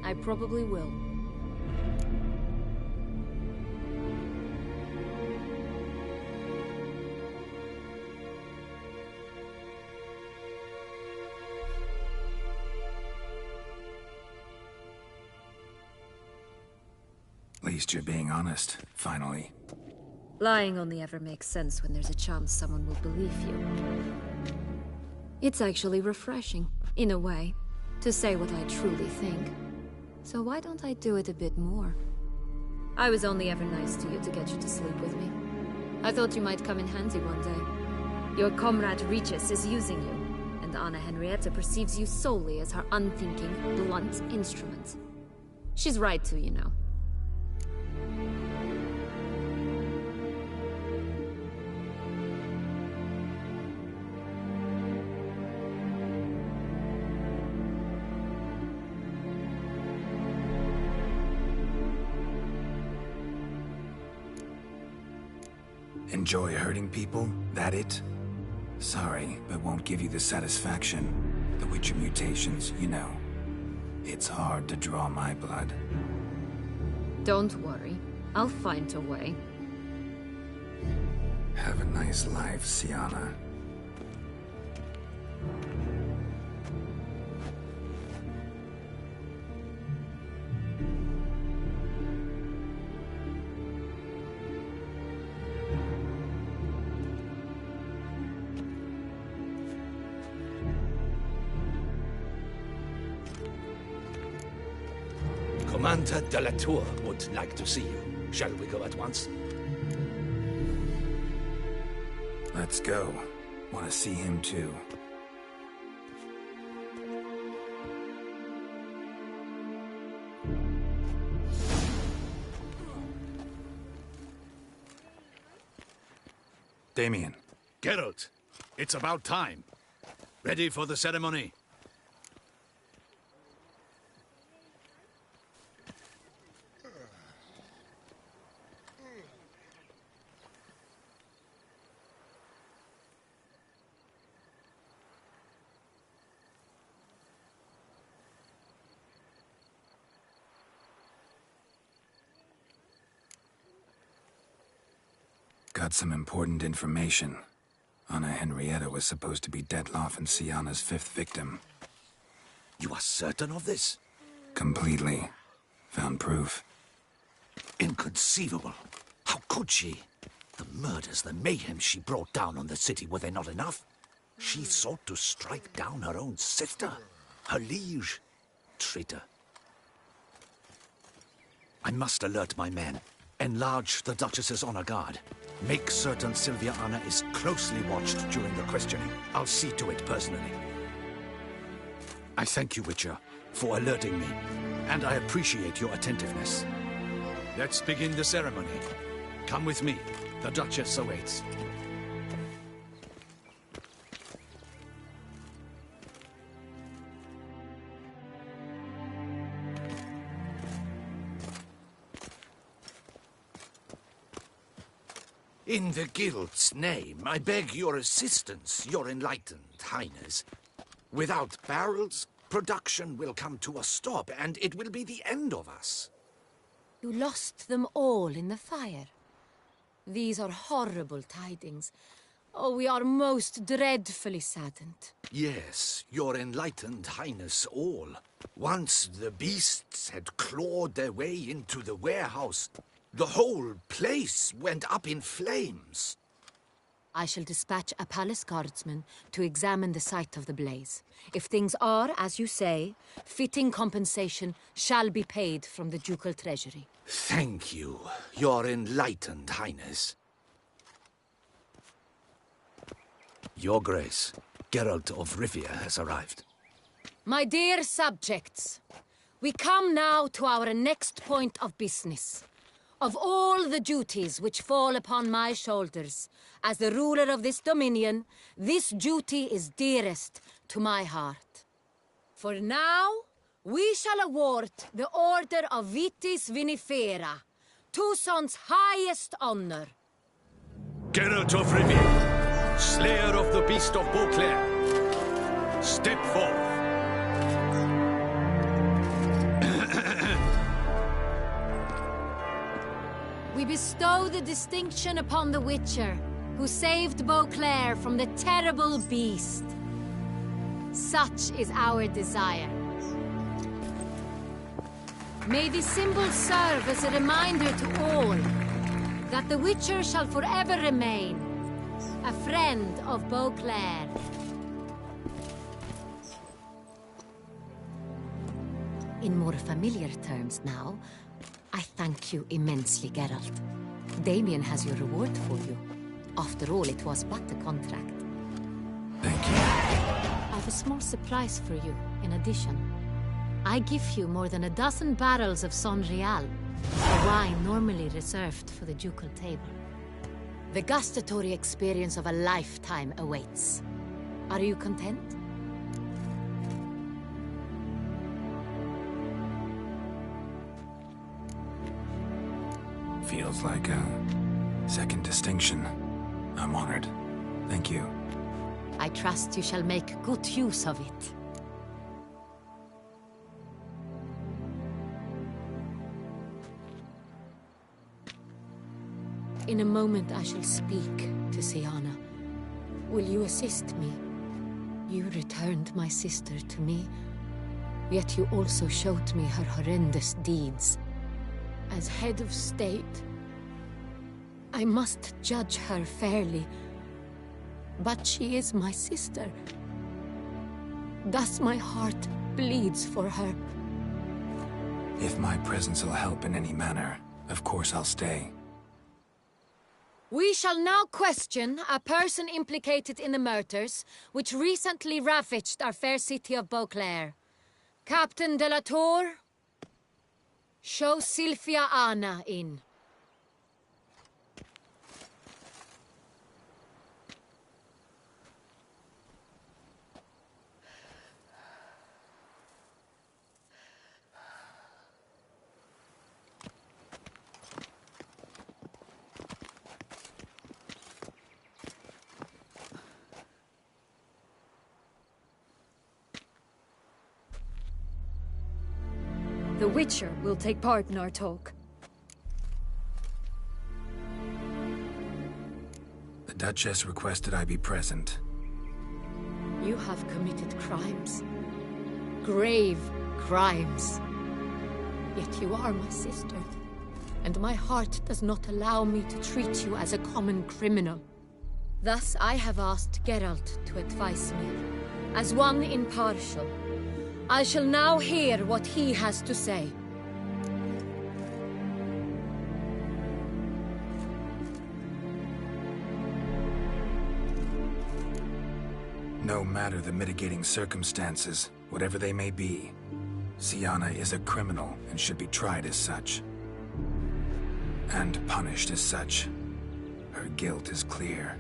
I probably will. At least you're being honest, finally. Lying only ever makes sense when there's a chance someone will believe you. It's actually refreshing, in a way, to say what I truly think. So why don't I do it a bit more? I was only ever nice to you to get you to sleep with me. I thought you might come in handy one day. Your comrade Regis is using you, and Anna Henrietta perceives you solely as her unthinking, blunt instrument. She's right to, you know. Enjoy hurting people? That it? Sorry, but won't give you the satisfaction. The Witcher mutations, you know. It's hard to draw my blood. Don't worry. I'll find a way. Have a nice life, Sienna. Commander de la Tour would like to see you. Shall we go at once? Let's go. Want to see him too. Damien. Geralt, it's about time. Ready for the ceremony? Got some important information. Anna Henrietta was supposed to be Detloff and Sienna's fifth victim. You are certain of this? Completely. Found proof. Inconceivable. How could she? The murders, the mayhem she brought down on the city, were they not enough? She sought to strike down her own sister, her liege. Traitor. I must alert my men. Enlarge the Duchess's honor guard. Make certain Sylvia Anna is closely watched during the questioning. I'll see to it personally. I thank you, Witcher, for alerting me, and I appreciate your attentiveness. Let's begin the ceremony. Come with me. The Duchess awaits. In the Guild's name, I beg your assistance, your enlightened highness. Without barrels, production will come to a stop, and it will be the end of us. You lost them all in the fire. These are horrible tidings. Oh, we are most dreadfully saddened. Yes, your enlightened highness all. Once the beasts had clawed their way into the warehouse, the whole place went up in flames. I shall dispatch a palace guardsman to examine the site of the blaze. If things are, as you say, fitting compensation shall be paid from the ducal treasury. Thank you, your enlightened highness. Your Grace, Geralt of Rivia has arrived. My dear subjects, we come now to our next point of business. Of all the duties which fall upon my shoulders, as the ruler of this dominion, this duty is dearest to my heart. For now, we shall award the Order of Vitis Vinifera, Tucson's highest honor. Geralt of Rivia, Slayer of the Beast of Beauclair, step forth. bestow the distinction upon the Witcher, who saved Beauclair from the terrible beast. Such is our desire. May this symbol serve as a reminder to all that the Witcher shall forever remain a friend of Beauclair. In more familiar terms now, I thank you immensely, Geralt. Damien has your reward for you. After all, it was but a contract. Thank you. I have a small surprise for you, in addition. I give you more than a dozen barrels of Son Real, a wine normally reserved for the ducal table. The gustatory experience of a lifetime awaits. Are you content? Feels like a second distinction. I'm honored. Thank you. I trust you shall make good use of it. In a moment I shall speak to Siana. Will you assist me? You returned my sister to me, yet you also showed me her horrendous deeds. As head of state, I must judge her fairly. But she is my sister. Thus my heart bleeds for her. If my presence will help in any manner, of course I'll stay. We shall now question a person implicated in the murders which recently ravaged our fair city of Beauclair. Captain de la Tour, show Sylvia Anna in. The Witcher will take part in our talk. The Duchess requested I be present. You have committed crimes. Grave crimes. Yet you are my sister. And my heart does not allow me to treat you as a common criminal. Thus I have asked Geralt to advise me, as one impartial. I shall now hear what he has to say. No matter the mitigating circumstances, whatever they may be, Siana is a criminal and should be tried as such. And punished as such. Her guilt is clear.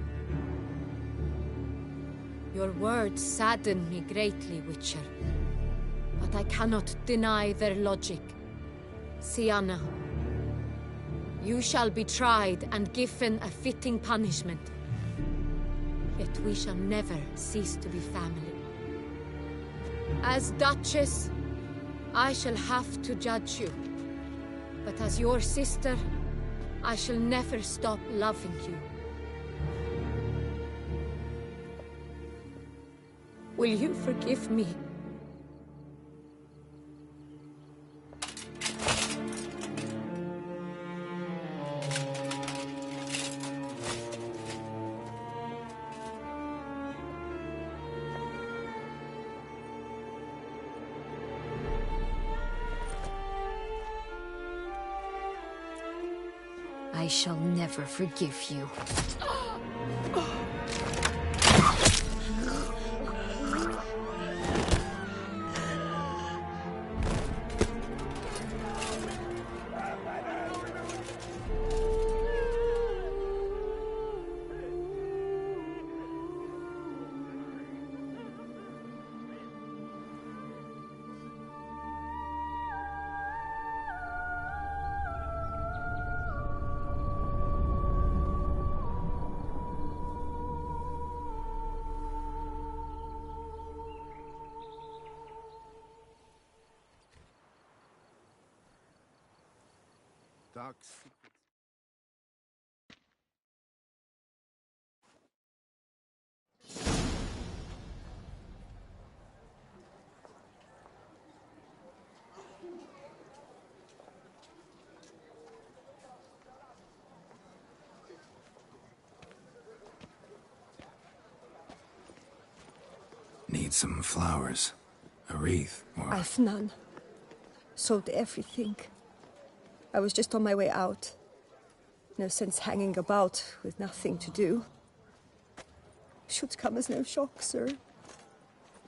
Your words sadden me greatly, Witcher. But I cannot deny their logic. Siana, you shall be tried and given a fitting punishment. Yet we shall never cease to be family. As Duchess, I shall have to judge you. But as your sister, I shall never stop loving you. Will you forgive me? I shall never forgive you. Dark secrets. some flowers. A wreath, or... I've none. Sold everything. I was just on my way out. No sense hanging about with nothing to do. Should come as no shock, sir.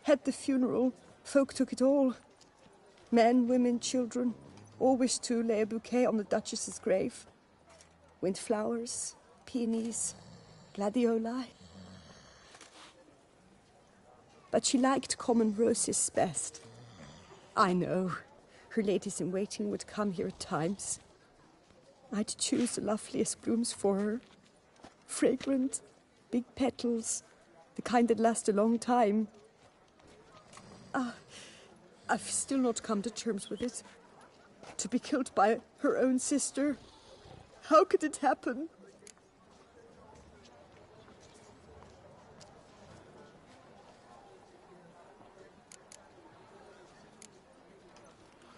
Had the funeral, folk took it all. Men, women, children, all wished to lay a bouquet on the Duchess's grave. Windflowers, peonies, gladioli. But she liked common roses best. I know, her ladies-in-waiting would come here at times. I'd choose the loveliest blooms for her. Fragrant, big petals, the kind that last a long time. I've still not come to terms with it. To be killed by her own sister. How could it happen?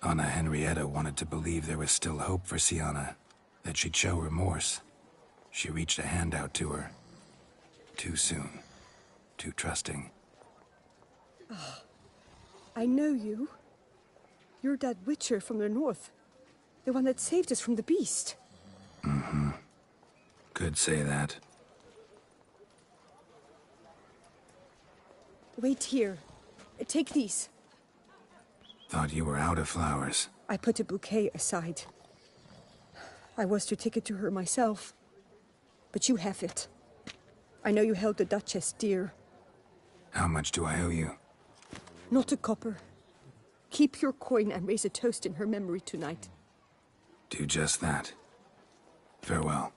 Anna Henrietta wanted to believe there was still hope for Sienna, that she'd show remorse. She reached a hand out to her. Too soon. Too trusting. I know you. You're that witcher from the north. The one that saved us from the beast. Mm-hmm. Could say that. Wait here. Take these. Thought you were out of flowers. I put a bouquet aside. I was to take it to her myself. But you have it. I know you held the Duchess dear. How much do I owe you? Not a copper. Keep your coin and raise a toast in her memory tonight. Do just that. Farewell.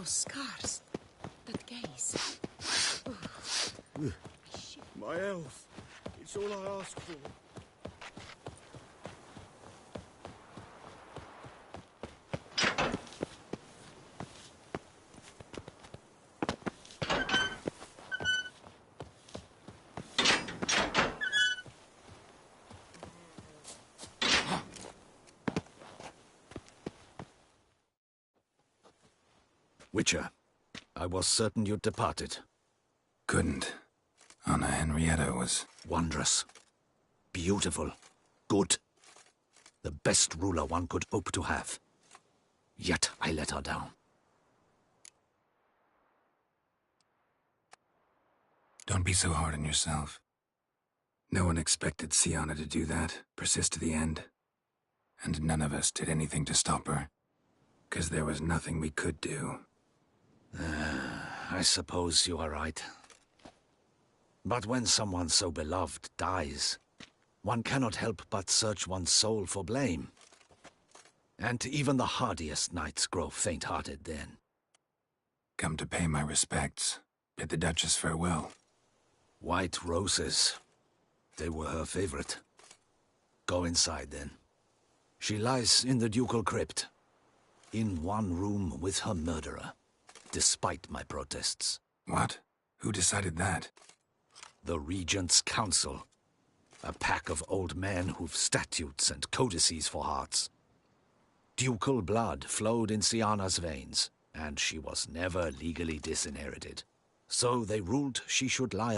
Scars. That gaze. My health. It's all I ask for. Witcher, I was certain you'd departed. Couldn't. Anna Henrietta was... Wondrous. Beautiful. Good. The best ruler one could hope to have. Yet I let her down. Don't be so hard on yourself. No one expected Sienna to do that, persist to the end. And none of us did anything to stop her. 'Cause there was nothing we could do. I suppose you are right. But when someone so beloved dies, one cannot help but search one's soul for blame. And even the hardiest knights grow faint-hearted then. Come to pay my respects. Bid the Duchess farewell. White roses. They were her favorite. Go inside then. She lies in the ducal crypt. In one room with her murderer. Despite my protests. What? Who decided that? The Regent's Council. A pack of old men who've statutes and codices for hearts. Ducal blood flowed in Sienna's veins, and she was never legally disinherited. So they ruled she should lie.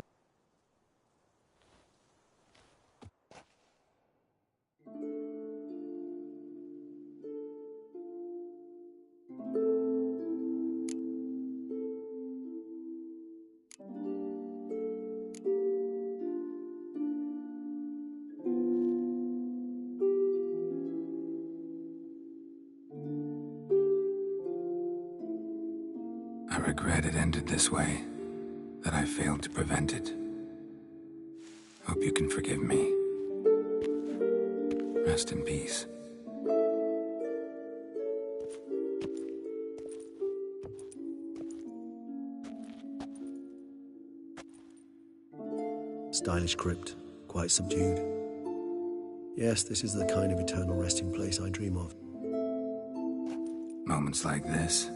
I regret it ended this way. that I failed to prevent it. Hope you can forgive me. Rest in peace. Stylish crypt, quite subdued. Yes, this is the kind of eternal resting place I dream of. Moments like this,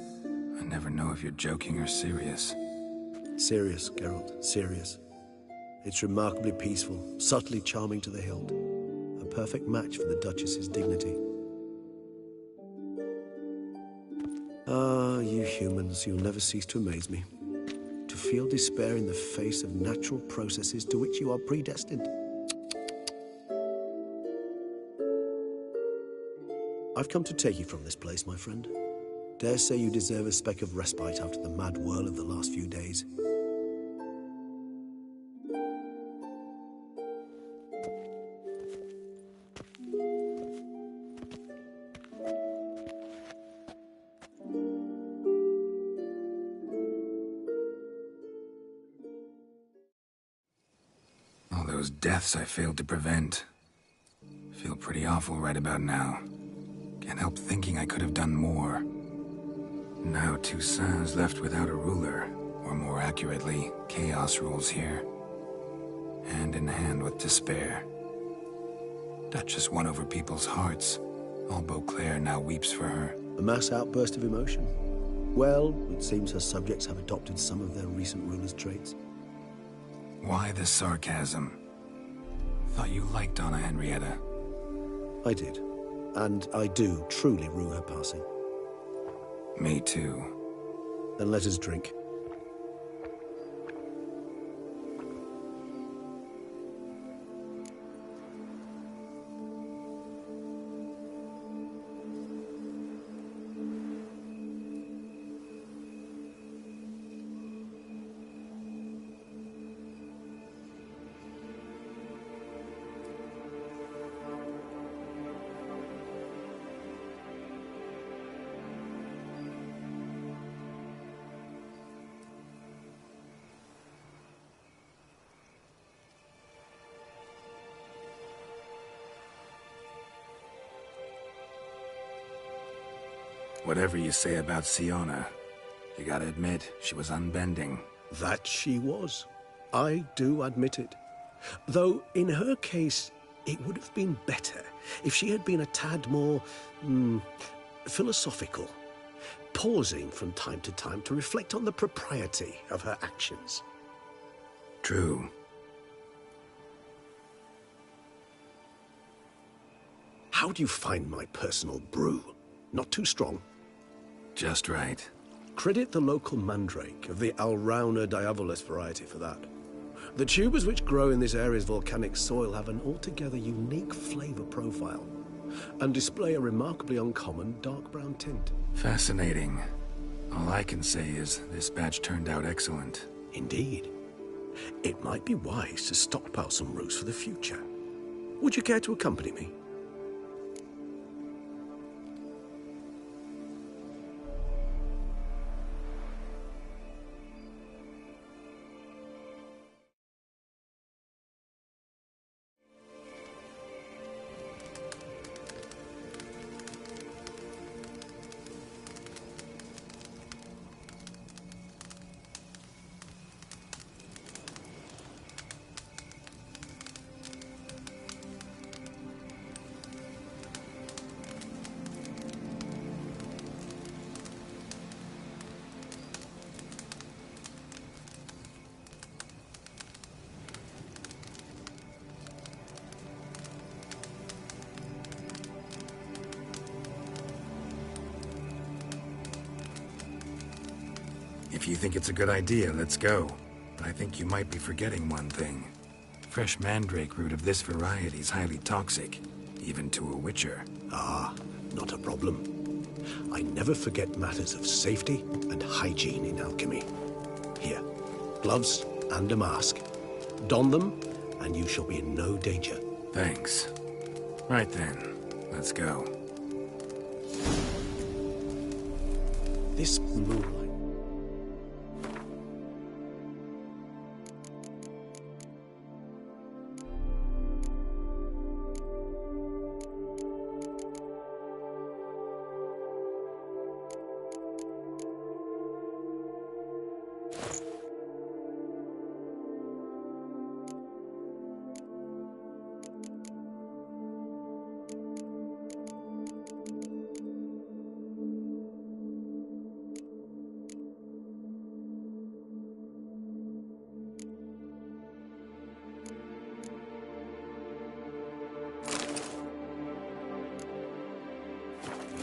I never know if you're joking or serious. Serious, Geralt, serious. It's remarkably peaceful, subtly charming to the hilt. A perfect match for the Duchess's dignity. Ah, you humans, you'll never cease to amaze me. To feel despair in the face of natural processes to which you are predestined. I've come to take you from this place, my friend. Dare say you deserve a speck of respite after the mad whirl of the last few days. All those deaths I failed to prevent. Feel pretty awful right about now. Can't help thinking I could have done more. Now Toussaint's left without a ruler, or more accurately, chaos rules here. Hand in hand with despair. Duchess won over people's hearts. All Beauclair now weeps for her. A mass outburst of emotion. Well, it seems her subjects have adopted some of their recent ruler's traits. Why the sarcasm? Thought you liked Donna Henrietta. I did. And I do truly rue her passing. Me too. Then let us drink. Whatever you say about Siona, you gotta admit, she was unbending. That she was. I do admit it. Though, in her case, it would have been better if she had been a tad more, philosophical, pausing from time to time to reflect on the propriety of her actions. True. How do you find my personal brew? Not too strong? Just right. Credit the local mandrake of the Alrauna diabolus variety for that. The tubers which grow in this area's volcanic soil have an altogether unique flavor profile and display a remarkably uncommon dark brown tint. Fascinating. All I can say is this batch turned out excellent. Indeed. It might be wise to stockpile some roots for the future. Would you care to accompany me? If you think it's a good idea, let's go. But I think you might be forgetting one thing. Fresh mandrake root of this variety is highly toxic, even to a witcher. Ah, not a problem. I never forget matters of safety and hygiene in alchemy. Here, gloves and a mask. Don them, and you shall be in no danger. Thanks. Right then, let's go. This moonlight.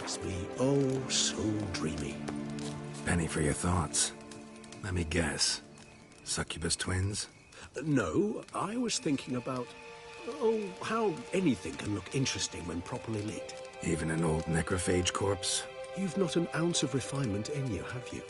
makes me oh so dreamy. Penny for your thoughts. Let me guess. Succubus twins? No, I was thinking about, oh, how anything can look interesting when properly lit. Even an old necrophage corpse? You've not an ounce of refinement in you, have you?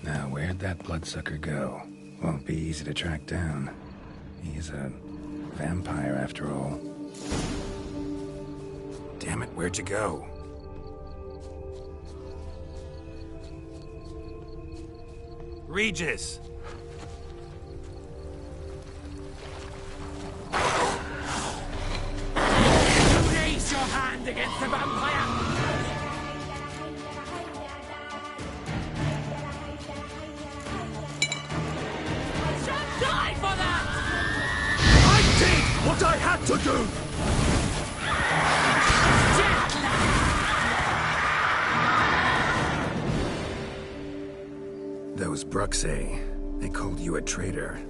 Now, where'd that bloodsucker go? Won't be easy to track down. He's a vampire, after all. Damn it, where'd you go? Regis! Raise your hand against the vampire! Die for that! I did what I had to do! Those Bruxay, they called you a traitor.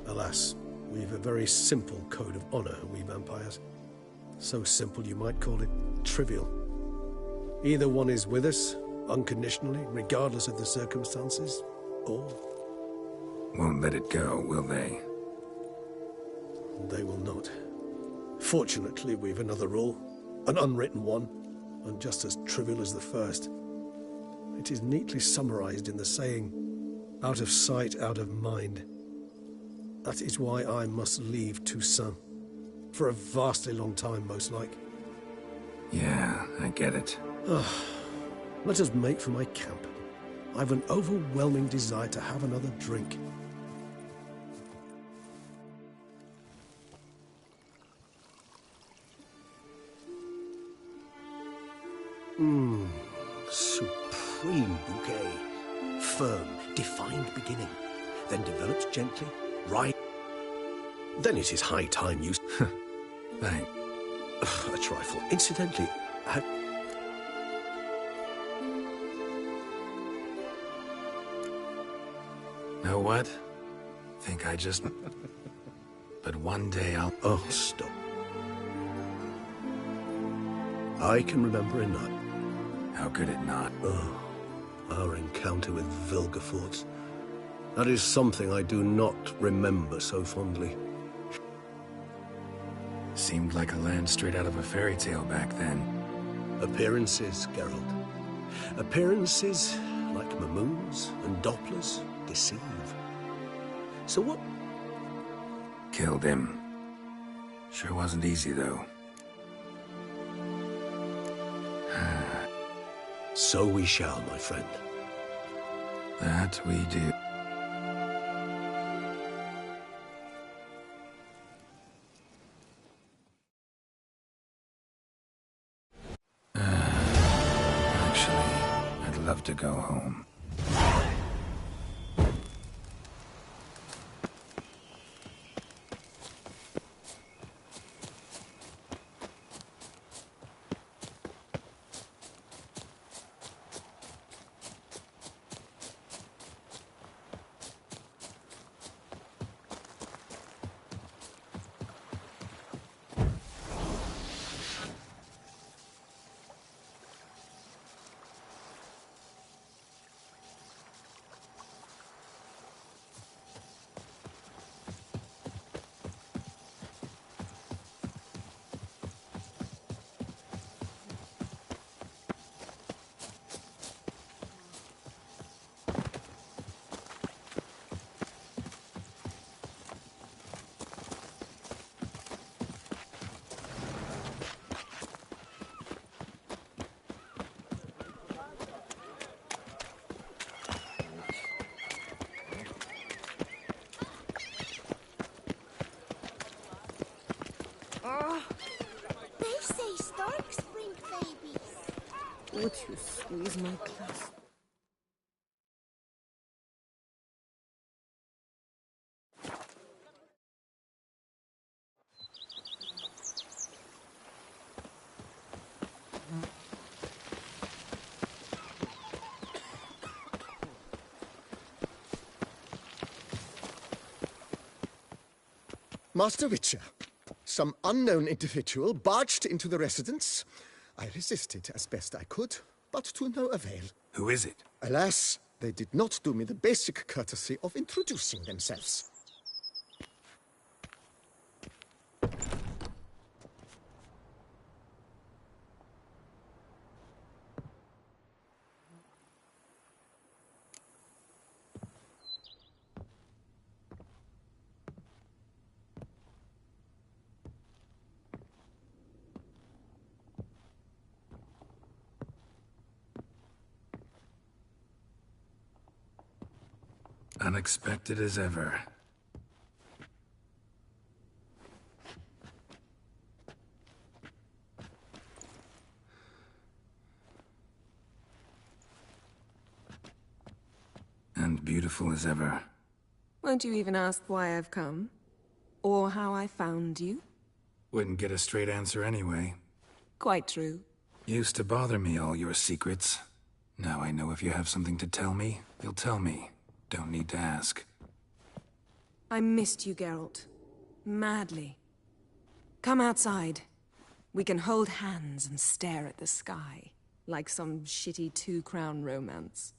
Alas, we've a very simple code of honor, we vampires. So simple you might call it trivial. Either one is with us, unconditionally, regardless of the circumstances, or... Won't let it go, will they? They will not. Fortunately, we've another rule, an unwritten one, and just as trivial as the first. It is neatly summarized in the saying, out of sight, out of mind. That is why I must leave Toussaint. For a vastly long time, most like. Yeah, I get it. Let us make for my camp. I've an overwhelming desire to have another drink. Supreme bouquet. Firm, defined beginning. Then develops gently, right. Then it is high time you... Thanks. A trifle. Incidentally, Know what? Think I just... But one day I'll... Oh, stop. I can remember enough. How could it not? Oh, our encounter with Vilgefortz. That is something I do not remember so fondly. Seemed like a land straight out of a fairy tale back then. Appearances, Geralt. Appearances, like Mamoons and Dopplers, deceive. So what? Killed him. Sure wasn't easy, though. So we shall, my friend. That we do. to go home. They say storks bring babies. Would you squeeze my glass? Master Witcher, some unknown individual barged into the residence. I resisted as best I could, but to no avail. Who is it? Alas, they did not do me the basic courtesy of introducing themselves. Unexpected as ever. And beautiful as ever. Won't you even ask why I've come? Or how I found you? Wouldn't get a straight answer anyway. Quite true. Used to bother me, all your secrets. Now I know if you have something to tell me, you'll tell me. Don't need to ask. I missed you, Geralt. Madly. Come outside. We can hold hands and stare at the sky, like some shitty two-crown romance.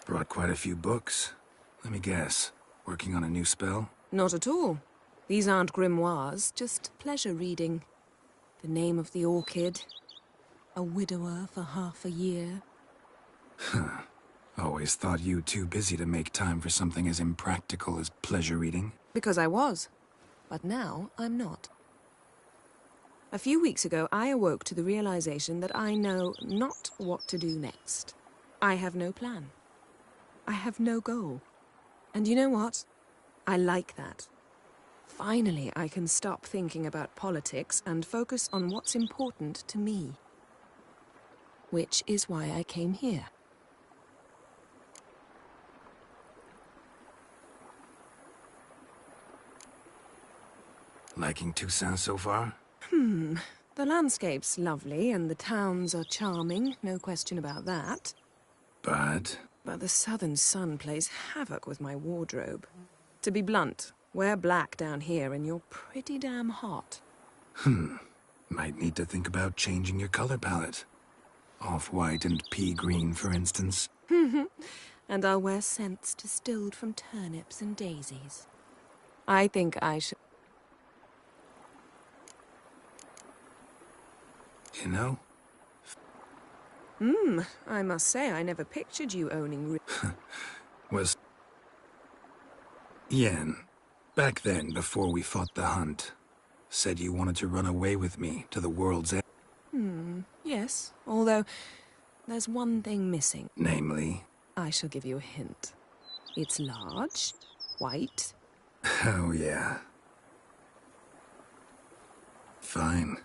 Brought quite a few books. Let me guess. Working on a new spell? Not at all. These aren't grimoires, just pleasure reading. The Name of the Orchid. A widower for half a year. Huh. Always thought you too busy to make time for something as impractical as pleasure reading. Because I was. But now I'm not. A few weeks ago, I awoke to the realization that I know not what to do next. I have no plan. I have no goal. And you know what? I like that. Finally, I can stop thinking about politics and focus on what's important to me. Which is why I came here. Liking Toussaint so far? The landscape's lovely and the towns are charming, no question about that. But the southern sun plays havoc with my wardrobe. To be blunt, wear black down here and you're pretty damn hot. Might need to think about changing your color palette. Off-white and pea green, for instance. And I'll wear scents distilled from turnips and daisies. I think I should... You know? I must say I never pictured you owning... Was... Yen. Back then, before we fought the hunt. said you wanted to run away with me to the world's end. Yes. Although, there's one thing missing. Namely? I shall give you a hint. It's large, white. Oh, yeah. Fine.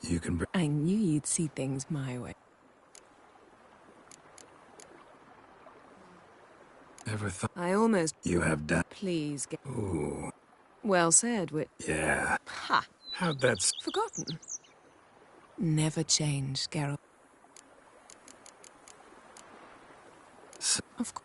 You can bring... I knew you'd see things my way. Ever thought... I almost... You have done... Please get... Ooh. Well said, Wit. Yeah. Ha! How'd that... Forgotten. Never change, Geralt. Of course.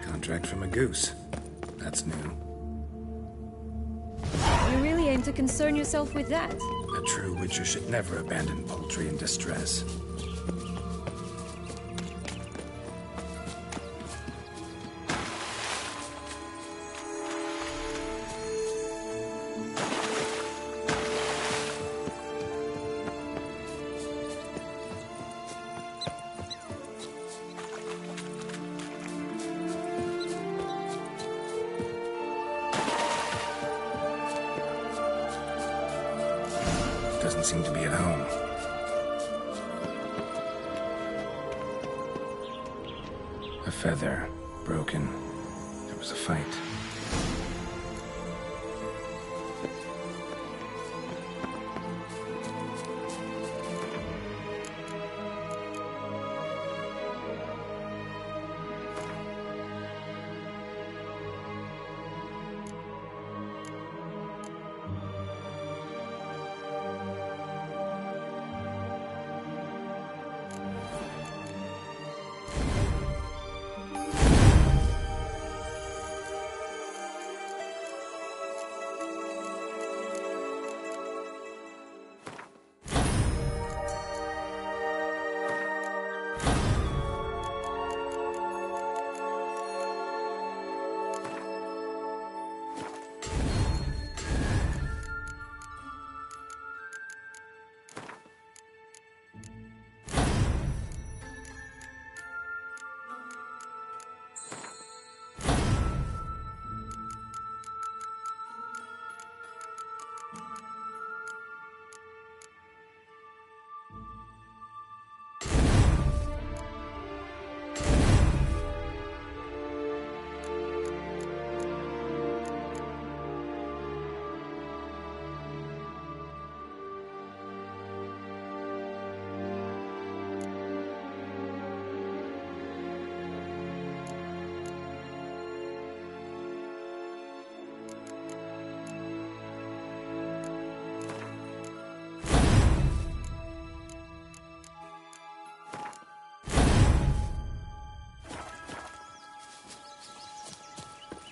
Contract from a goose. That's new. You really aim to concern yourself with that? A true witcher should never abandon poultry in distress. Doesn't seem to be at home. A feather. Broken. There was a fight.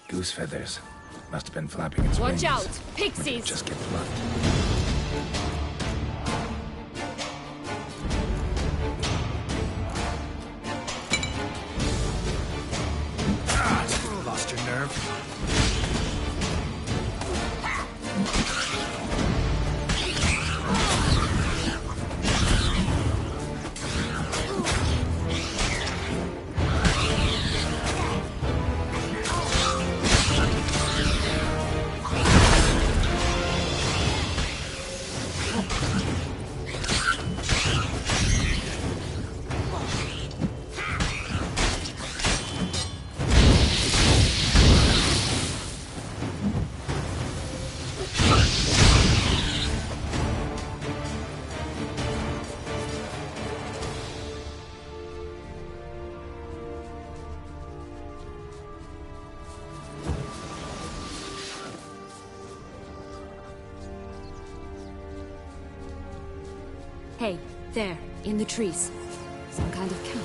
Goose feathers. Must have been flapping its wings. Watch out! Or did it Pixies! just get plucked? Lost your nerve? Hey, there, in the trees. Some kind of camp?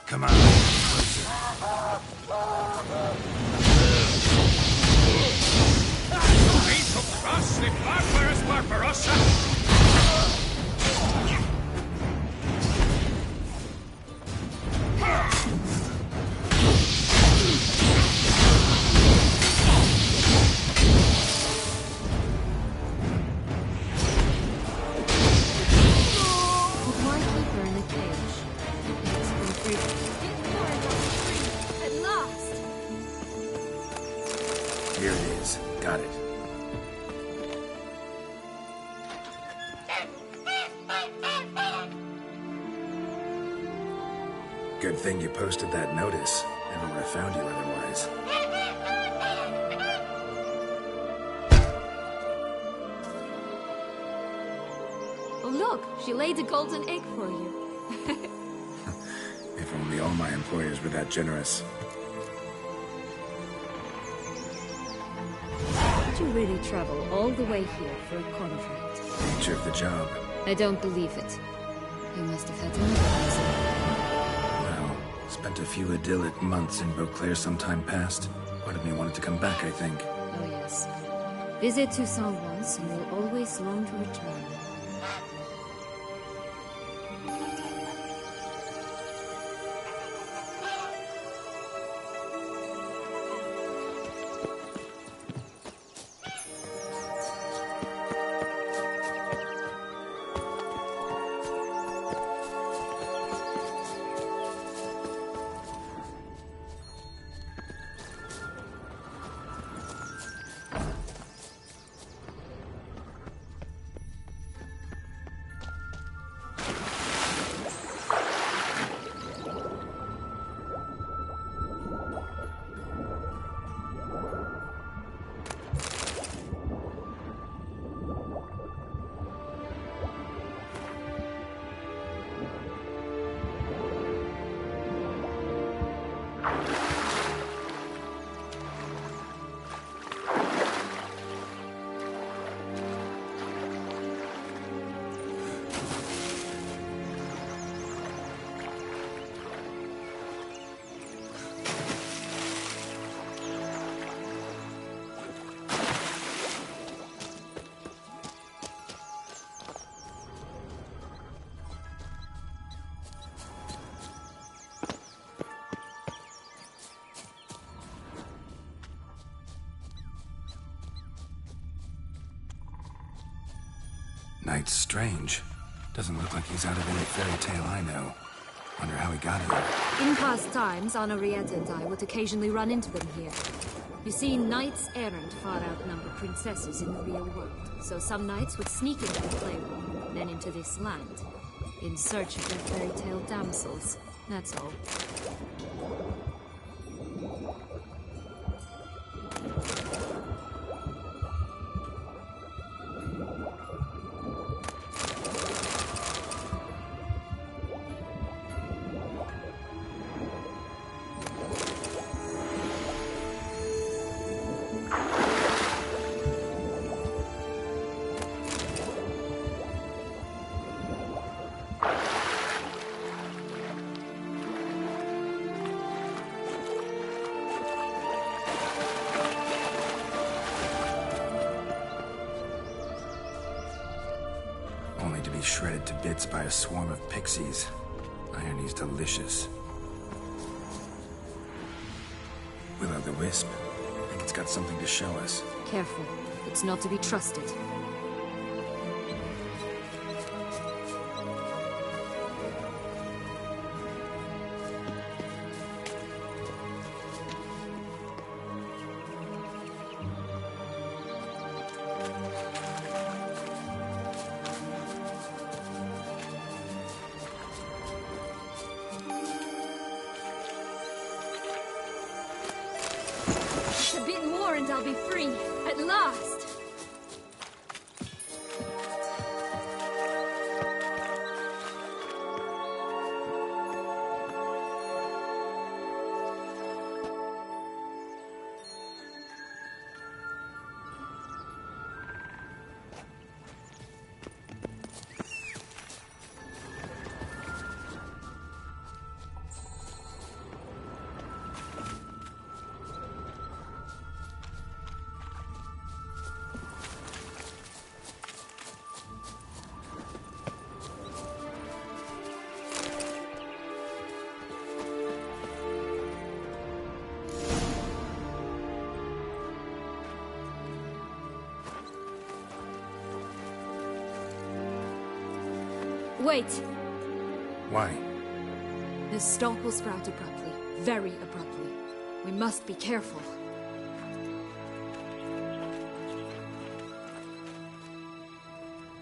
Come on. Here it is. Got it. Good thing you posted that notice. Never would have found you otherwise. Oh look, she laid a golden egg for you. If only all my employers were that generous. Did you really travel all the way here for a contract? Nature of the job. I don't believe it. You must have had another reason. Well, spent a few idyllic months in Beauclair some time past. Part of me wanted to come back, I think. Oh yes. Visit Toussaint once and you'll always long to return. Knight's strange. Doesn't look like he's out of any fairy tale I know. Wonder how he got here. In past times, Henrietta and I would occasionally run into them here. You see, knights errant far outnumber princesses in the real world. So some knights would sneak into the playroom, then into this land, in search of their fairy tale damsels. That's all. Only to be shredded to bits by a swarm of pixies. Irony's delicious. Will-o'-the-wisp. I think it's got something to show us. Careful. It's not to be trusted. A bit more and I'll be free. At last! Wait! Why? The stalk will sprout abruptly. Very abruptly. We must be careful.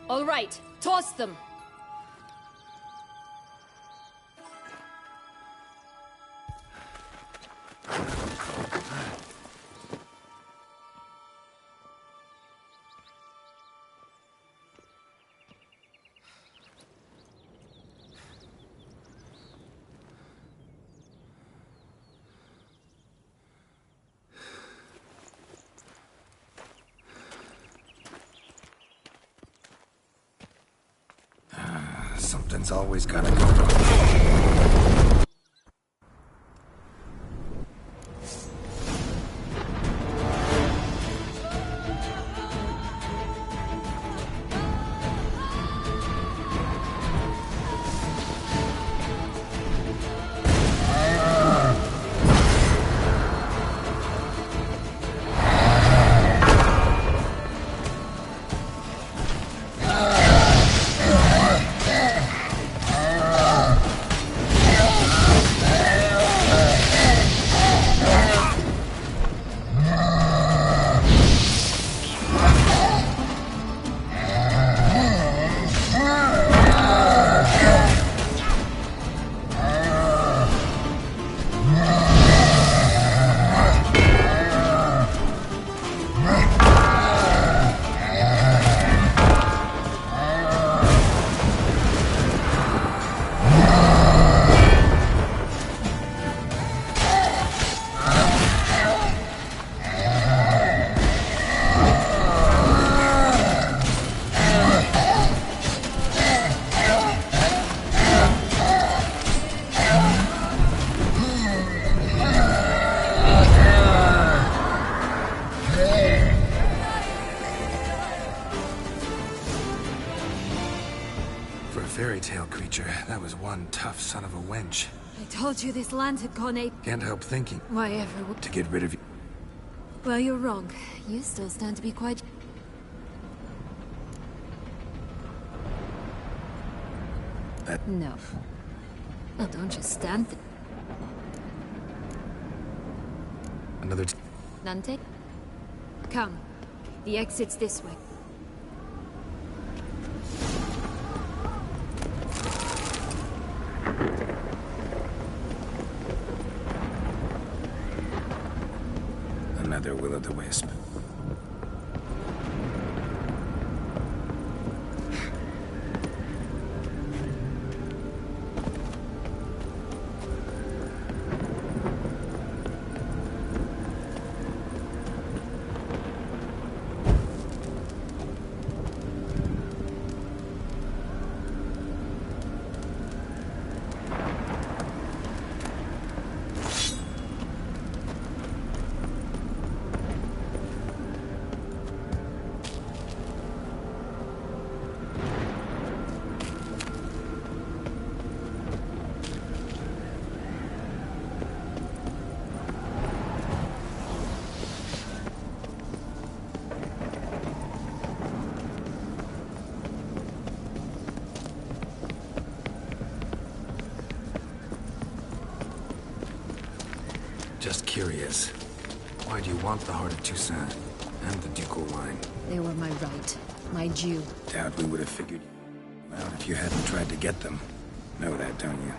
All right, toss them! Something's always gotta go wrong. For a fairy tale creature, that was one tough son of a wench. I told you this land had gone ape. Can't help thinking. Why ever would... To get rid of you. Well, you're wrong. You still stand to be quite... No. Now don't just stand there. Nante? Come. The exit's this way. Another will-o'-the-wisp. Just curious. Why do you want the Heart of Toussaint and the ducal wine? They were my right. My due. Doubt we would have figured you out if you hadn't tried to get them. Know that, don't you?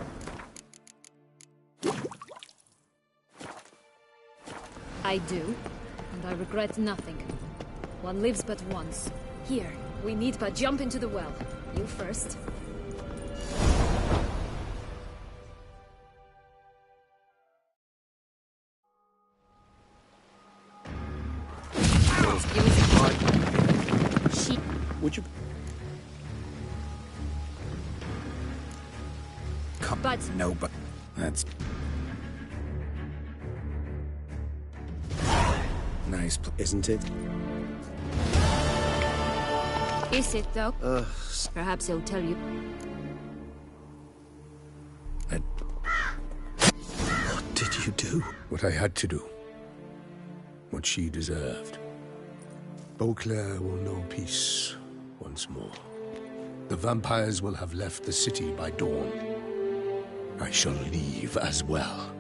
I do, and I regret nothing. One lives but once. Here, we need but jump into the well. You first. Would you... Come. But... No, but... That's... Nice, isn't it? Is it, though? Perhaps he'll tell you. What did you do? What I had to do. What she deserved. Beauclair will know peace once more. The vampires will have left the city by dawn. I shall leave as well.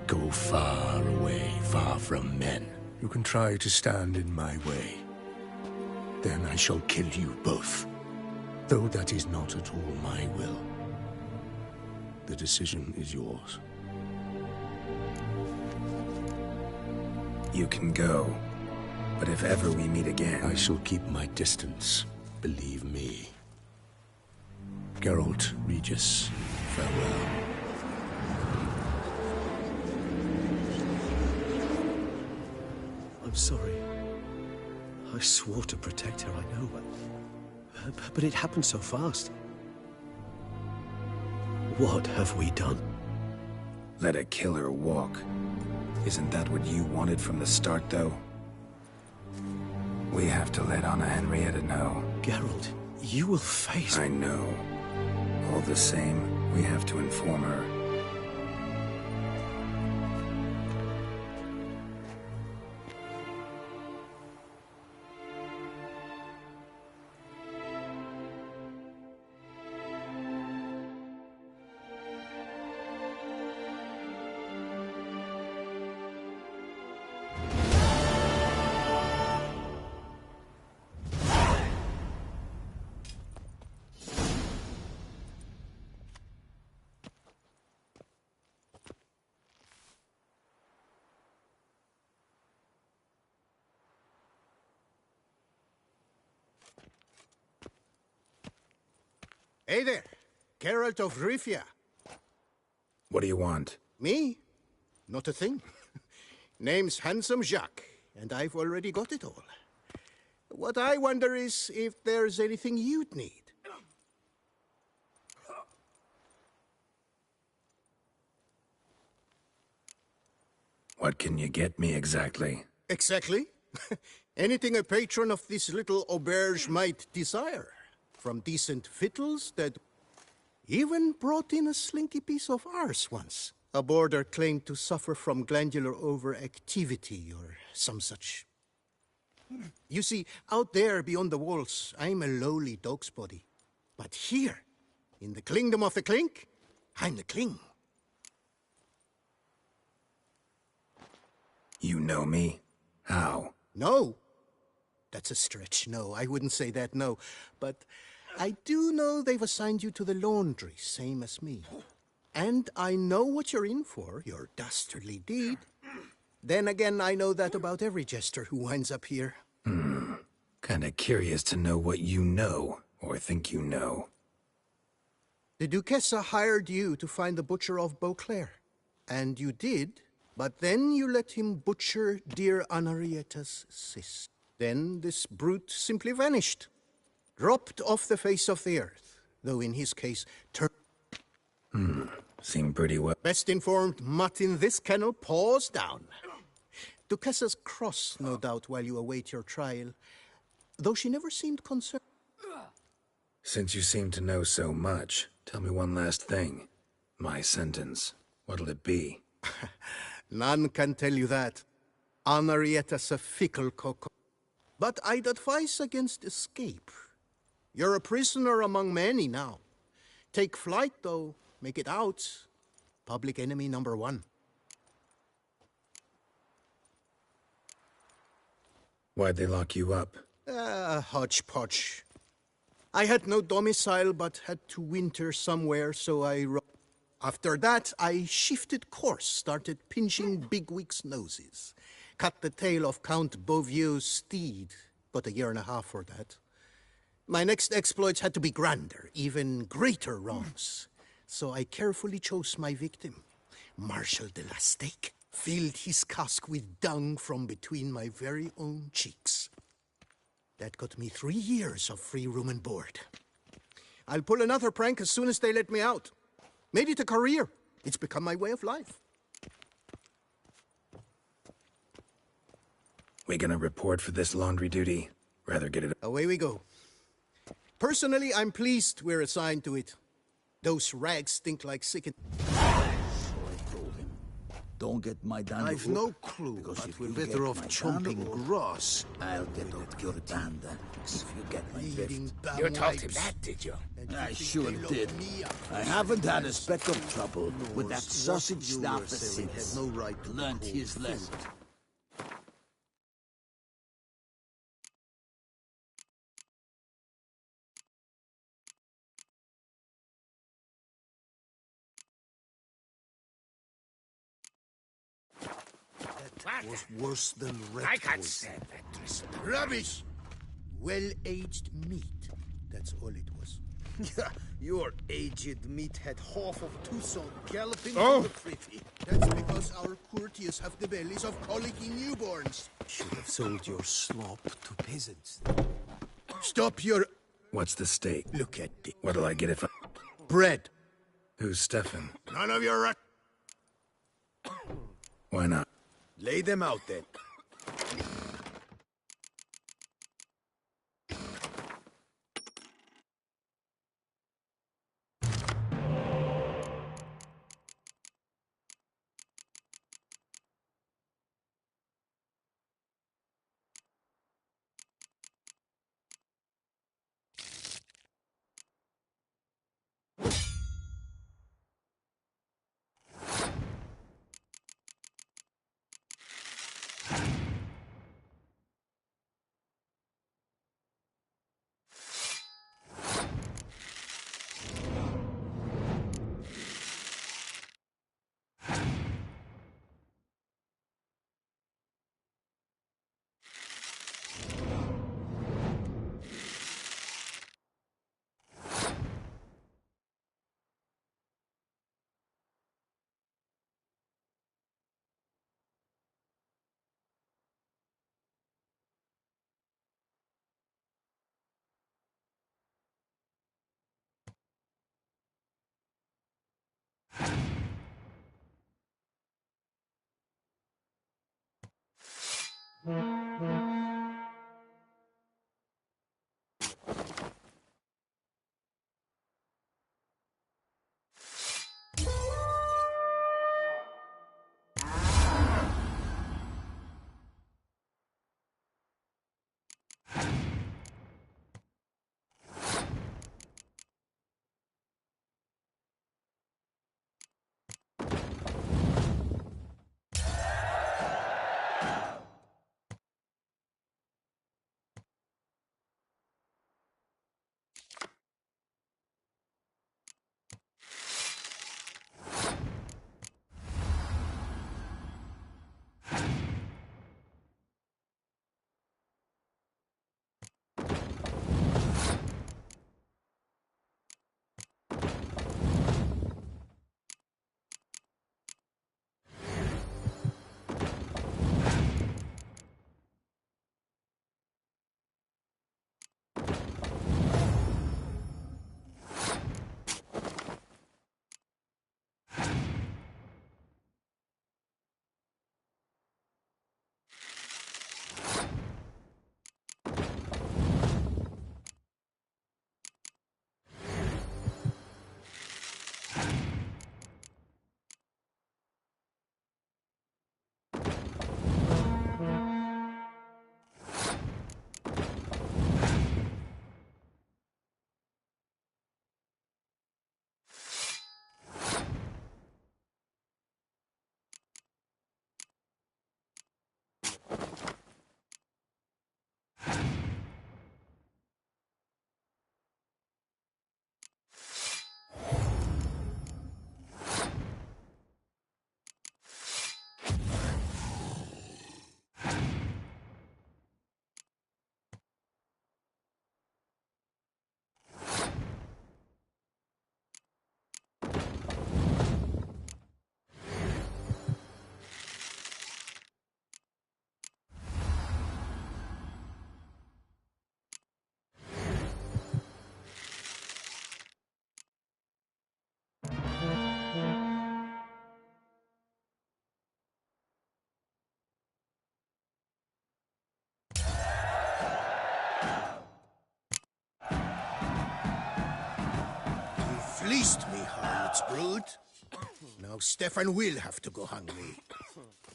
Go far away, far from men. You can try to stand in my way. Then I shall kill you both. Though that is not at all my will. The decision is yours. You can go. But if ever we meet again... I shall keep my distance, believe me. Geralt, Regis, farewell. I'm sorry. I swore to protect her, I know, but it happened so fast. What have we done? Let a killer walk. Isn't that what you wanted from the start, though? We have to let Anna Henrietta know. Geralt, you will face... I know. All the same, we have to inform her. Hey there, Geralt of Rivia. What do you want? Me? Not a thing. Name's Handsome Jacques, and I've already got it all. What I wonder is if there's anything you'd need. What can you get me exactly? Exactly. Anything a patron of this little auberge might desire. From decent victuals that even brought in a slinky piece of ours once. A boarder claimed to suffer from glandular overactivity or some such. You see, out there beyond the walls, I'm a lowly dog's body. But here, In the kingdom of the clink, I'm the king. You know me? How? No. That's a stretch. No, I wouldn't say that, no. But I do know they've assigned you to the laundry, same as me. And I know what you're in for, your dastardly deed. Then again, I know that about every jester who winds up here. Kinda curious to know what you know, or think you know. The Duchessa hired you to find the butcher of Beauclair. And you did, but then you let him butcher dear Anarietta's sister. Then this brute simply vanished. Dropped off the face of the earth, though in his case, Seem pretty well. Best informed mutt in this kennel paws down. Duchessa's cross, no doubt, while you await your trial, though she never seemed concerned. Since you seem to know so much, tell me one last thing. My sentence, what'll it be? None can tell you that. Anarietta's a fickle coco. But I'd advise against escape. You're a prisoner among many now. Take flight, though. Make it out. Public enemy number one. Why'd they lock you up? Hodgepodge. I had no domicile, but had to winter somewhere, so After that, I shifted course, started pinching bigwigs' noses. Cut the tail of Count Beauvieux's steed. Got a year and a half for that. My next exploits had to be grander, even greater wrongs. So I carefully chose my victim. Marshal de la Stake filled his cask with dung from between my very own cheeks. That got me 3 years of free room and board. I'll pull another prank as soon as they let me out. Made it a career. It's become my way of life. We gonna report for this laundry duty? Rather get it... Away we go. Personally, I'm pleased we're assigned to it. Those rags stink like sick... Don't get my dand. I've no clue, but we're better off chomping grass. I'll get off your dand if you get my drift. You told him that, did you? I sure did. I haven't had a speck of trouble with that sausage snapper since. No right to learned his lesson. That was worse than red. I can't stand that, Tristan. Rubbish! Well-aged meat. That's all it was. Your aged meat had half of Tucson galloping Oh! to the pretty. That's because our courtiers have the bellies of colicky newborns. Should have sold your slop to peasants. Stop your... What's the stake? Look at it. What'll I get if I... Bread. Who's Stefan? None of your... Why not? Lay them out then. Trust me, harlot's brood. Now Stefan will have to go hungry.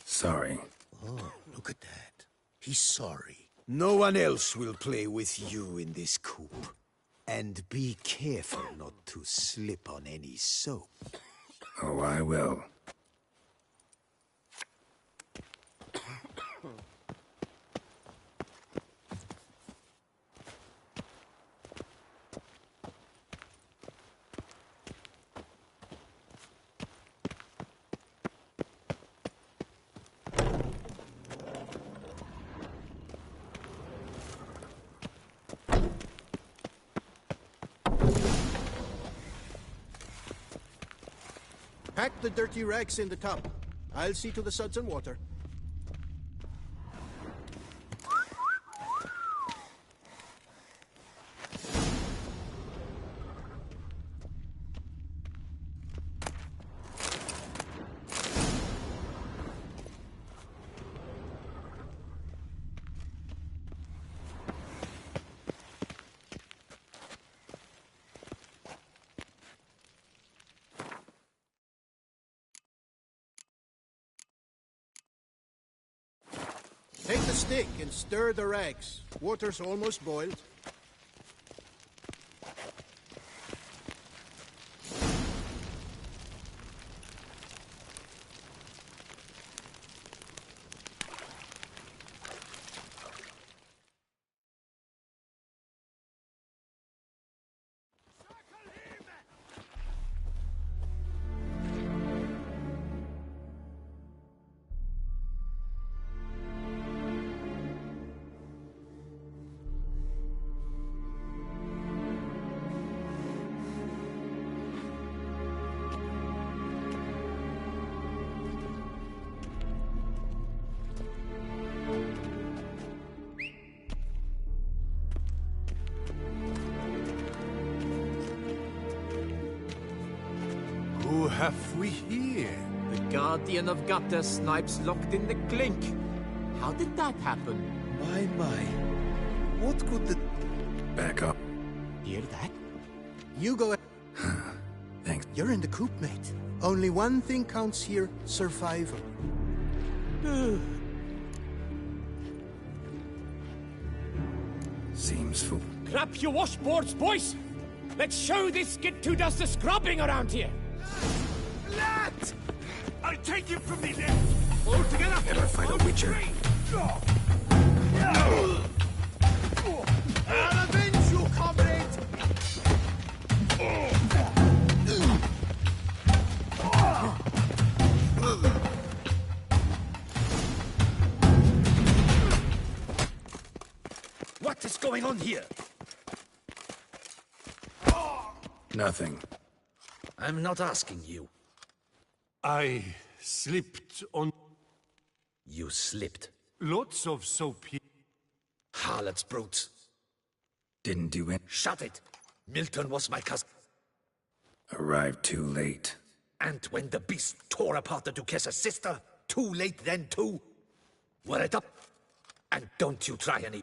Sorry. Oh, look at that. He's sorry. No one else will play with you in this coop. And be careful not to slip on any soap. Oh, I will. Pack the dirty rags in the top. I'll see to the suds and water. Take the stick and stir the rags. Water's almost boiled. Who have we here? The Guardian of Gutter Snipes locked in the clink. How did that happen? My. What could the... Back up. Hear that? You go... Thanks. You're in the coop, mate. Only one thing counts here, survival. Seems full. Grab your washboards, boys! Let's show this skid who does the scrubbing around here! Lad! I'll take him from the left! All together! Never fight a witcher. I'll avenge you, comrade! What is going on here? Nothing. I'm not asking you. I slipped on... You slipped. Lots of soap here. Harlot's brutes. Didn't do it. Shut it! Milton was my cousin. Arrived too late. And when the beast tore apart the Duchessa's sister, too late then too. Were it up? And don't you try any...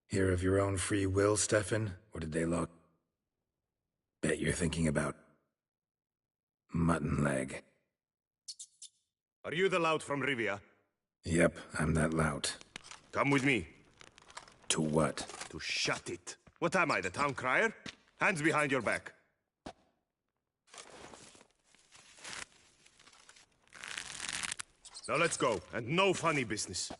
Here of your own free will, Stefan? Or did they lock? Bet you're thinking about... mutton leg. Are you the lout from Rivia? Yep, I'm that lout. Come with me. To what? To shut it. What am I, the town crier? Hands behind your back. Now let's go, and no funny business.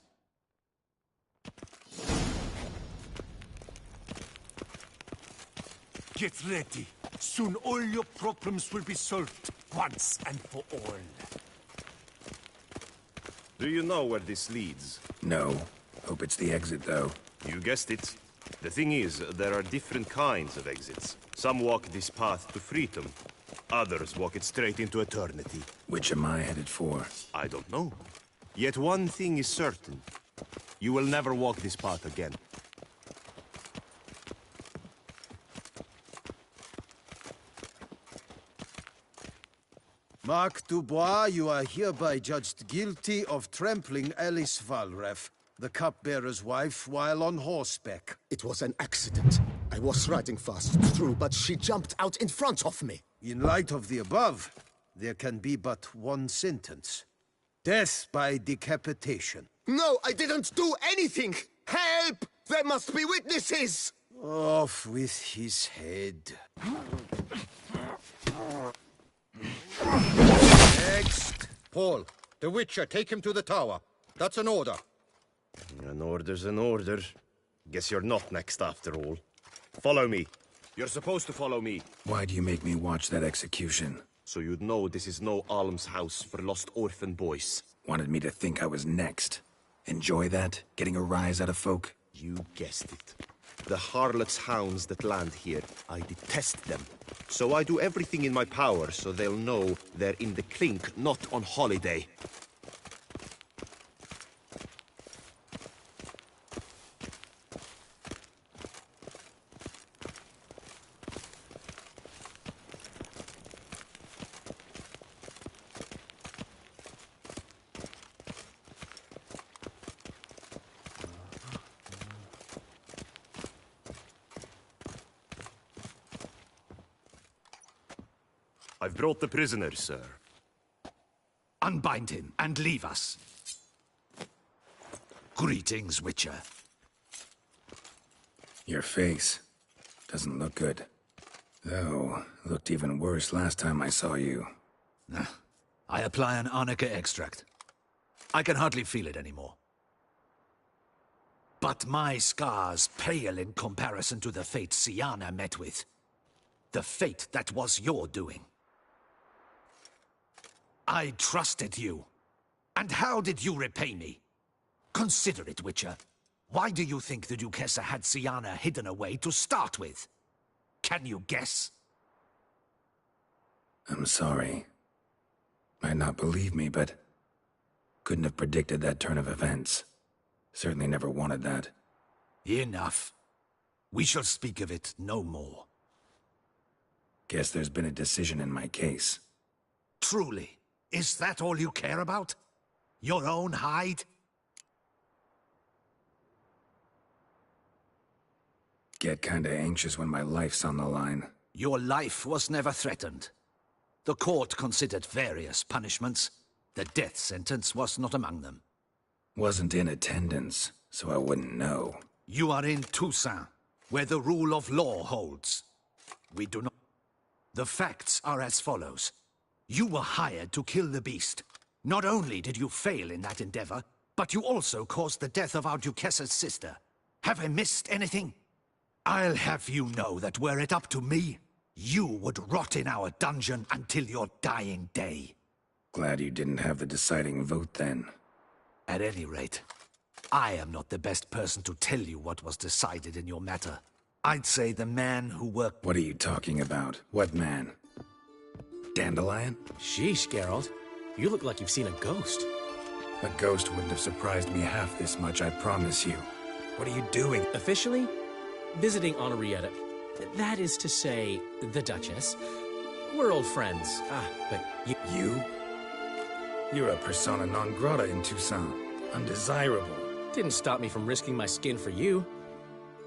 Get ready. Soon all your problems will be solved, once and for all. Do you know where this leads? No. Hope it's the exit, though. You guessed it. The thing is, there are different kinds of exits. Some walk this path to freedom. Others walk it straight into eternity. Which am I headed for? I don't know. Yet one thing is certain. You will never walk this path again. Mark Dubois, you are hereby judged guilty of trampling Alice Valref, the cupbearer's wife, while on horseback. It was an accident. I was riding fast, true, but she jumped out in front of me. In light of the above, there can be but one sentence. Death by decapitation. No, I didn't do anything! Help! There must be witnesses! Off with his head. Next! Paul, the Witcher, take him to the tower. That's an order. An order's an order. Guess you're not next after all. Follow me. You're supposed to follow me. Why do you make me watch that execution? So you'd know this is no almshouse for lost orphan boys. Wanted me to think I was next. Enjoy that? Getting a rise out of folk? You guessed it. The harlots' hounds that land here, I detest them. So I do everything in my power so they'll know they're in the clink, not on holiday. I've brought the prisoner, sir. Unbind him and leave us. Greetings, Witcher. Your face doesn't look good. Though, looked even worse last time I saw you. I apply an arnica extract. I can hardly feel it anymore. But my scars pale in comparison to the fate Siana met with. The fate that was your doing. I trusted you. And how did you repay me? Consider it, Witcher. Why do you think the Duchessa had Siana hidden away to start with? Can you guess? I'm sorry. Might not believe me, but couldn't have predicted that turn of events. Certainly never wanted that. Enough. We shall speak of it no more. Guess there's been a decision in my case. Truly? Is that all you care about? Your own hide? Get kinda anxious when my life's on the line. Your life was never threatened. The court considered various punishments. The death sentence was not among them. Wasn't in attendance, so I wouldn't know. You are in Toussaint, where the rule of law holds. We do not... The facts are as follows. You were hired to kill the beast. Not only did you fail in that endeavor, but you also caused the death of our Duchessa's sister. Have I missed anything? I'll have you know that were it up to me, you would rot in our dungeon until your dying day. Glad you didn't have the deciding vote then. At any rate, I am not the best person to tell you what was decided in your matter. I'd say the man who worked... What are you talking about? What man? Dandelion? Sheesh, Geralt. You look like you've seen a ghost. A ghost wouldn't have surprised me half this much, I promise you. What are you doing? Officially, visiting Henrietta. That is to say, the Duchess. We're old friends. But you... You? You're a persona non grata in Toussaint. Undesirable. Didn't stop me from risking my skin for you.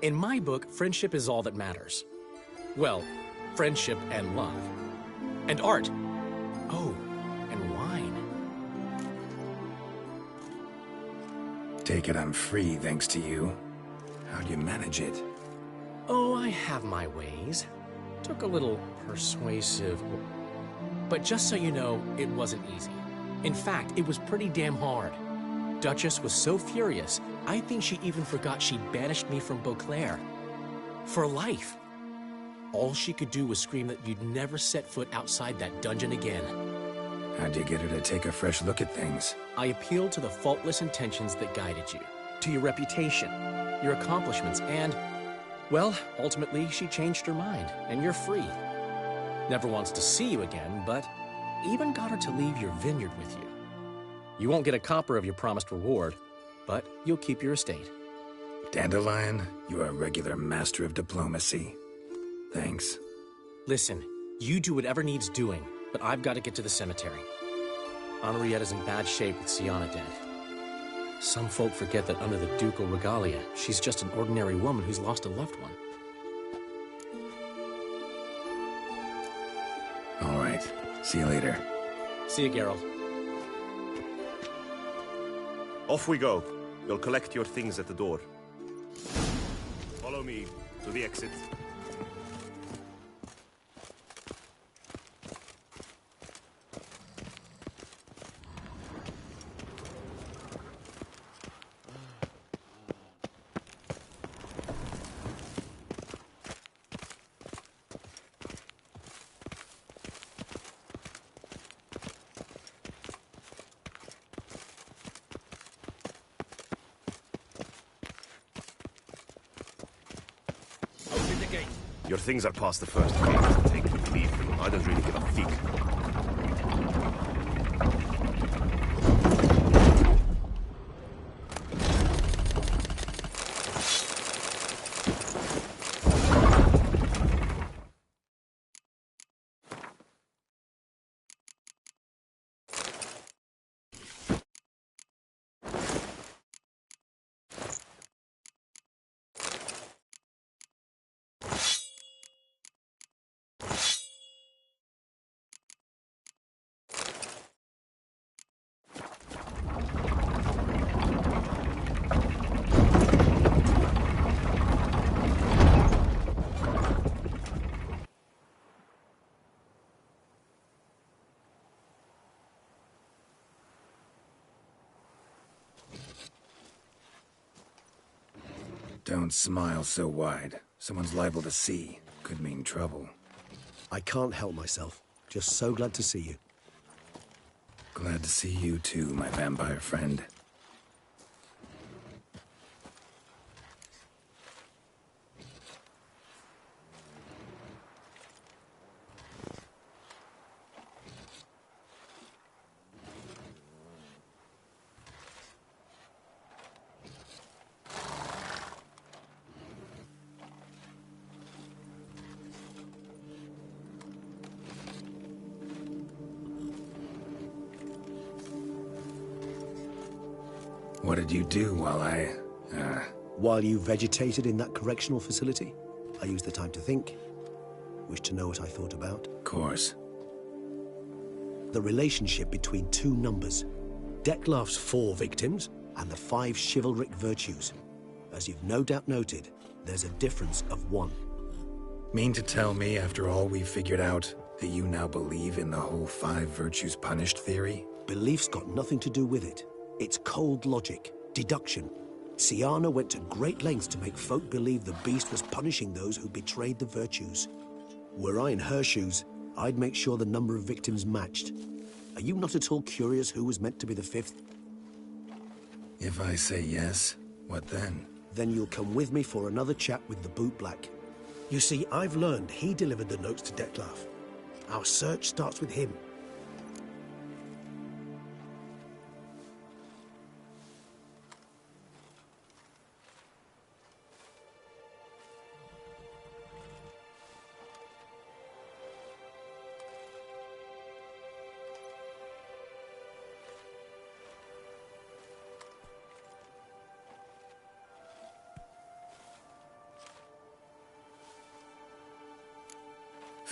In my book, friendship is all that matters. Well, friendship and love. And art. Oh, and wine. Take it I'm free, thanks to you. How'd you manage it? Oh, I have my ways. Took a little persuasive... But just so you know, it wasn't easy. In fact, it was pretty damn hard. Duchess was so furious, I think she even forgot she banished me from Beauclair. For life. All she could do was scream that you'd never set foot outside that dungeon again. How'd you get her to take a fresh look at things? I appealed to the faultless intentions that guided you. To your reputation, your accomplishments, and... Well, ultimately, she changed her mind, and you're free. Never wants to see you again, but even got her to leave your vineyard with you. You won't get a copper of your promised reward, but you'll keep your estate. Dandelion, you're a regular master of diplomacy. Thanks. Listen, you do whatever needs doing, but I've got to get to the cemetery. Henrietta's in bad shape with Siana dead. Some folk forget that under the ducal regalia, she's just an ordinary woman who's lost a loved one. See you later. See you, Geralt. Off we go. We'll collect your things at the door. Follow me to the exit. Your things are past the first gate to take them, leave them. I don't really give a fig. Don't smile so wide. Someone's liable to see. Could mean trouble. I can't help myself. Just so glad to see you. Glad to see you too, my vampire friend. What did you do while While you vegetated in that correctional facility, I used the time to think. Wish to know what I thought about? Of course. The relationship between two numbers. Dettlaff's 4 victims and the 5 chivalric virtues. As you've no doubt noted, there's a difference of 1. Mean to tell me, after all we've figured out, that you now believe in the whole 5 virtues punished theory? Belief's got nothing to do with it. It's cold logic, deduction. Syanna went to great lengths to make folk believe the beast was punishing those who betrayed the virtues. Were I in her shoes, I'd make sure the number of victims matched. Are you not at all curious who was meant to be the 5th? If I say yes, what then? Then you'll come with me for another chat with the bootblack. You see, I've learned he delivered the notes to Dettlaff. Our search starts with him.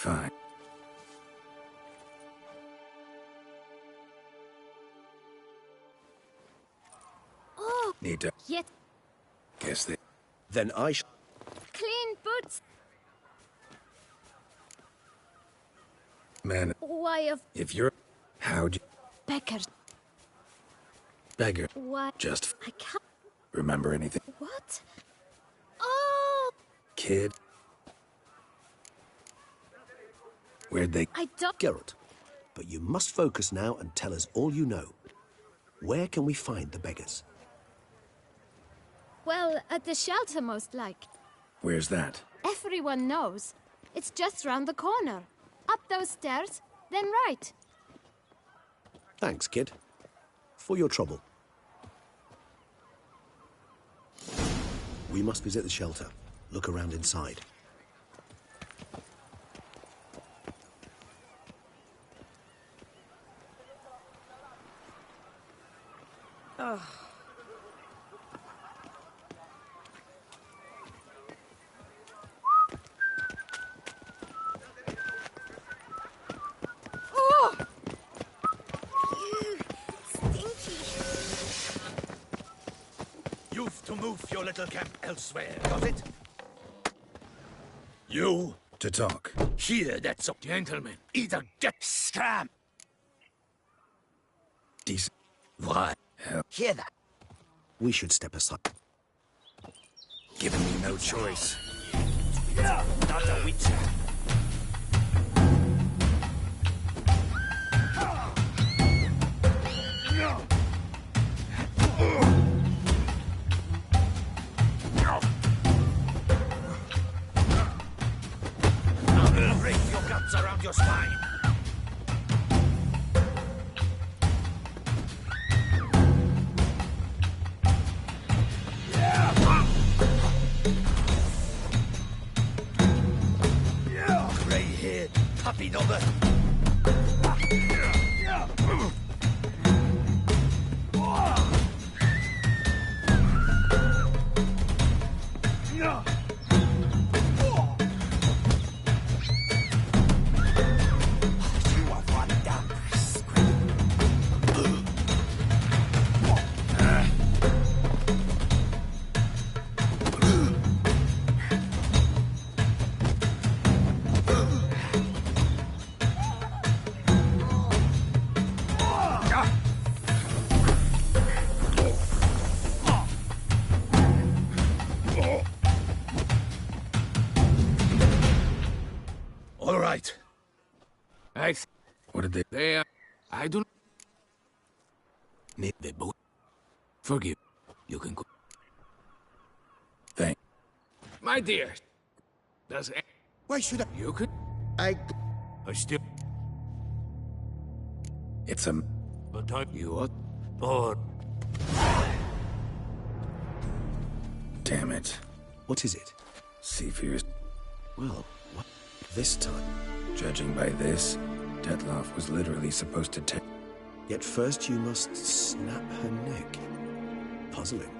Fine. Oh, Need to... yet Guess they... Then I clean boots. Man, Why of if you're... How'd you... beggars? Beggar. Why? Just... I can't. Remember anything? What? Oh, Kid? Where'd they... I don't. Geralt, but you must focus now and tell us all you know. Where can we find the beggars? Well, at the shelter, most like. Where's that? Everyone knows. It's just round the corner. Up those stairs, then right. Thanks, kid. For your trouble. We must visit the shelter. Look around inside. Oh! to move your little camp elsewhere, got it? You To talk. hear that, so gentlemen, either get scram. Decent. Why? Hell, Hear that? We should step aside. giving me no choice. Not a witcher. I'll break your guts around your spine. Gray-haired puppy knobber. All right. What did they... They, I don't... Need they both? Forgive. You can go. Thank... My dear. Does... Why should I? You could... I still... It's a... But you are... Or... Damn it. What is it? Seafear's... Well, what? This time. Judging by this, Detloff was literally supposed to take... Yet first you must snap her neck. Puzzling.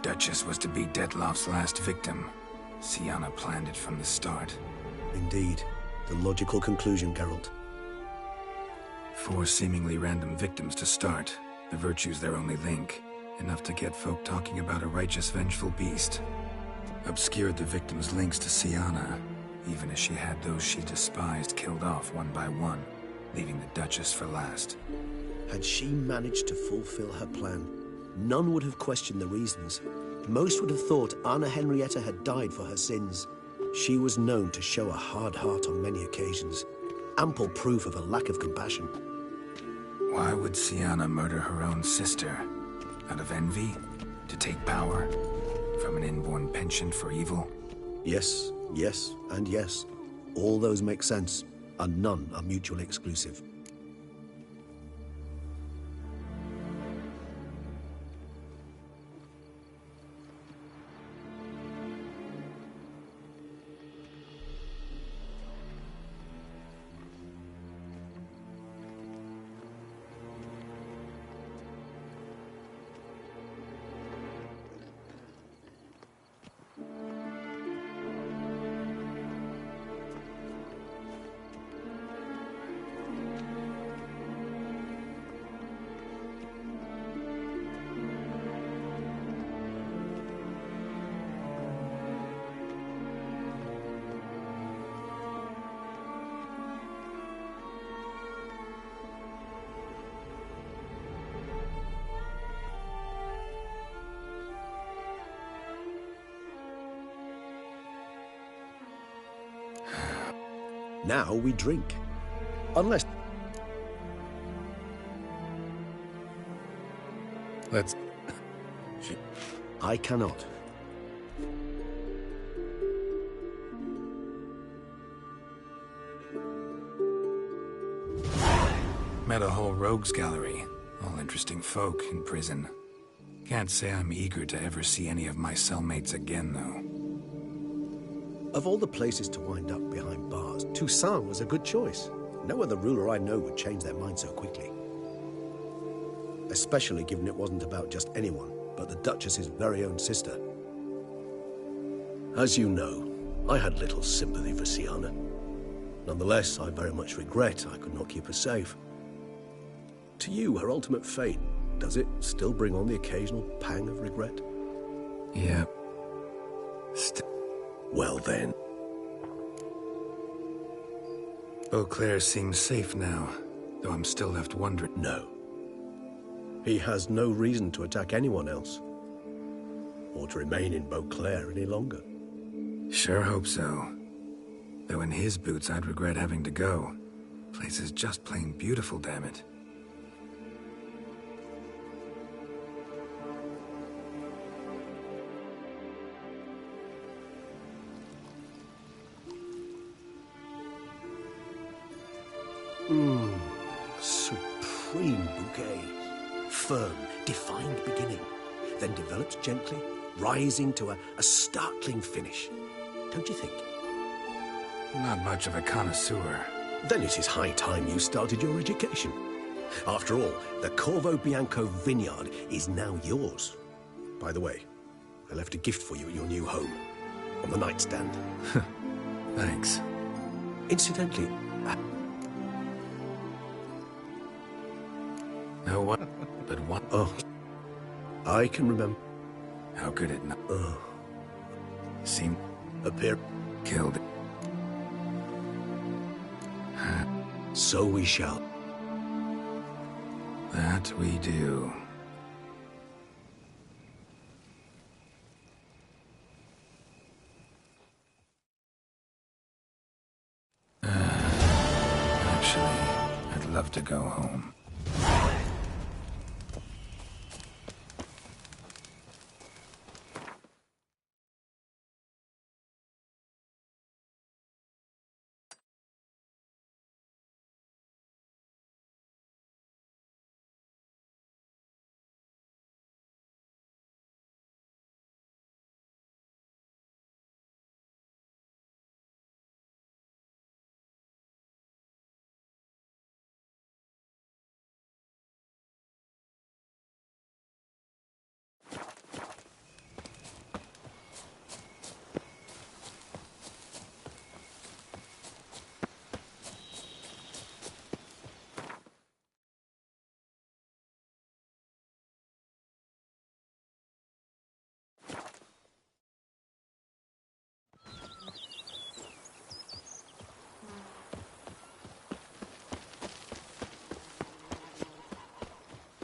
Duchess was to be Detloff's last victim. Sienna planned it from the start. Indeed. The logical conclusion, Geralt. 4 seemingly random victims to start. The virtue's their only link. Enough to get folk talking about a righteous, vengeful beast. Obscured the victims' links to Sienna, even as she had those she despised killed off one by one, leaving the Duchess for last. Had she managed to fulfill her plan, none would have questioned the reasons. Most would have thought Anna Henrietta had died for her sins. She was known to show a hard heart on many occasions. Ample proof of a lack of compassion. Why would Sienna murder her own sister? Out of envy? To take power? From an inborn penchant for evil? Yes, yes, and yes. All those make sense, and none are mutually exclusive. Now we drink. Unless... Let's... I cannot. Met a whole rogues gallery. All interesting folk in prison. Can't say I'm eager to ever see any of my cellmates again, though. Of all the places to wind up behind bars, Toussaint was a good choice. No other ruler I know would change their mind so quickly. Especially given it wasn't about just anyone, but the Duchess's very own sister. As you know, I had little sympathy for Sienna. Nonetheless, I very much regret I could not keep her safe. To you, her ultimate fate, does it still bring on the occasional pang of regret? Yeah. Well then. Beauclair seems safe now, though I'm still left wondering. No. He has no reason to attack anyone else. Or to remain in Beauclair any longer. Sure hope so. Though in his boots, I'd regret having to go. Place is just plain beautiful, damn it. Supreme bouquet. Firm, defined beginning. Then develops gently, rising to a startling finish. Don't you think? Not much of a connoisseur. Then it is high time you started your education. After all, the Corvo Bianco vineyard is now yours. By the way, I left a gift for you at your new home. On the nightstand. Thanks. Incidentally... No one, but one. Oh. I can remember. How could it not? Seem... Appear... Killed it. So we shall. That we do. Actually, I'd love to go home.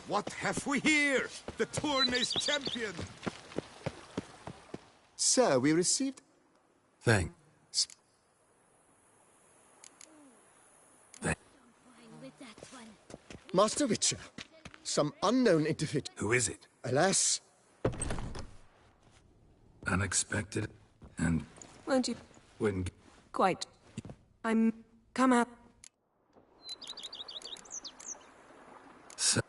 What have we here? The Tournay's champion! Sir, we received... Thanks. Master Witcher, some unknown individual... Who is it? Alas... Unexpected, and... Won't you? Wouldn't... Quite. I'm... come out. So...